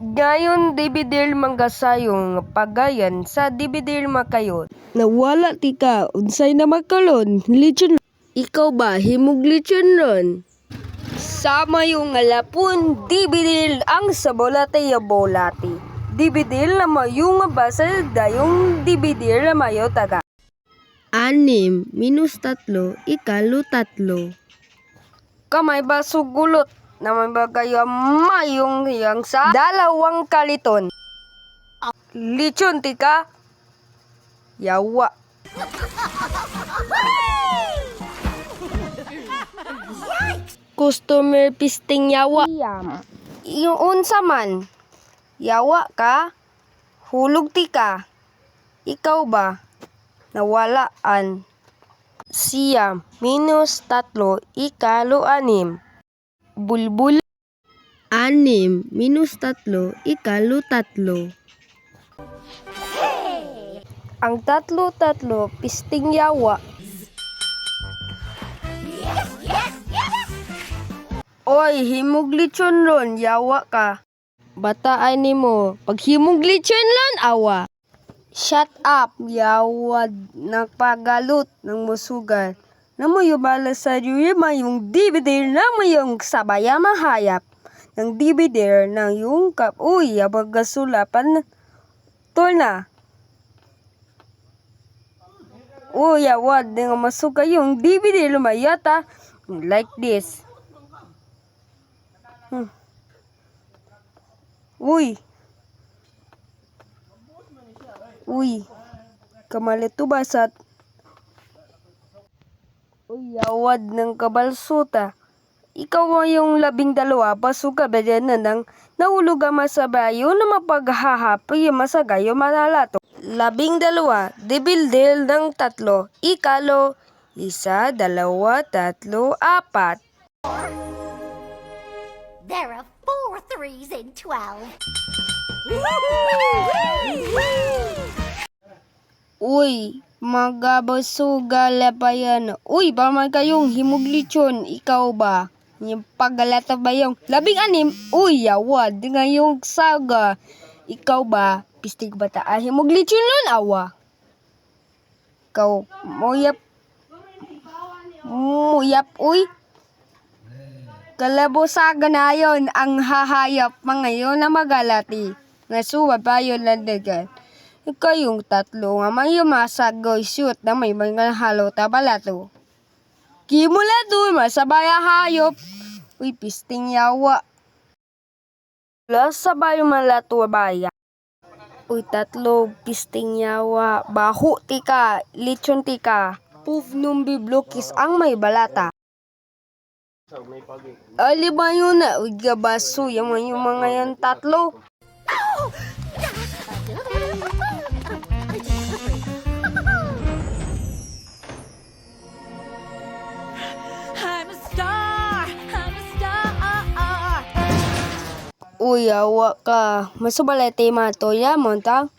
Ngayon, dibidir manggasayong pagayan sa dibidir makayon. Nawala ti ka, unsay na makalon, lechon. Ikaw ba, himog lechon ron? Sama yung alapun, dibidir ang sabolate ya bolati. Dibidir na mayong mabasa dayong dibidir na mayo taga. 6 minus 3 ikalo 3. Kamay ba sugulot na may bagay mayong hiyang sa 2 kaliton. Lechon tika. Yawa. Customer pisting yawa. Yung unsa man. Yawa ka. Hulog tika. Ikaw ba? Nawalaan. 6 minus 3 ikalo 6. Bulbul. 6 minus 3 ikalo 3. Ang 3 pisting yawa. Oy, himog lechon ron, yawa ka. Bataan nimo, pag himog lechon ron, awa. Shut up, yawad, nagpagalut ng musugan. Namo yung balas sa rima yung dividir na mo yung sabaya mahayap. Ng dividir ng yung uy, abag gasulapan. Tol na. Uy, yawad, nga masuga yung dividir lumayata. Like this. Uy. Uy. Kamalito basat. Uy, yawad ng kabalsuta. Ikaw mo yung 12 pasuka ba dyan na nang nahulog ang masabayo na mapaghahapoy yung masagayo manalato. 12, dibildil ng 3, ikalo, 1, 2, 3, 4. There are 4 3s in 12. Uy, magabasuga labayan. Uy, ba man kayong himog lechon, ikaw ba? Yung paggalata ba yung 16? Uy, yawad, ngayong saga. Ikaw ba? Pistig bata, himog lechon nun, awa. Ikaw, muyap, uy. Kalabusaga na yon ang hahayap mga yun na magalati. Nasuwa ba yun landagan? Ikaw yung 3 nga may masagoy shoot na may mga halo tabalato. Kimula doon masabaya hayop. Uy, pisting yawa. Wala sabay malato baya. Uy, 3 pisting yawa. Baho tika, lechon tika. Puf nung biblokis ang may balata. Ali ba yun na? Uy, gabaso. Yung mga yan 3. I'm a star. I'm a star. Uy, awa ka. Masubalay tema to ya, montang.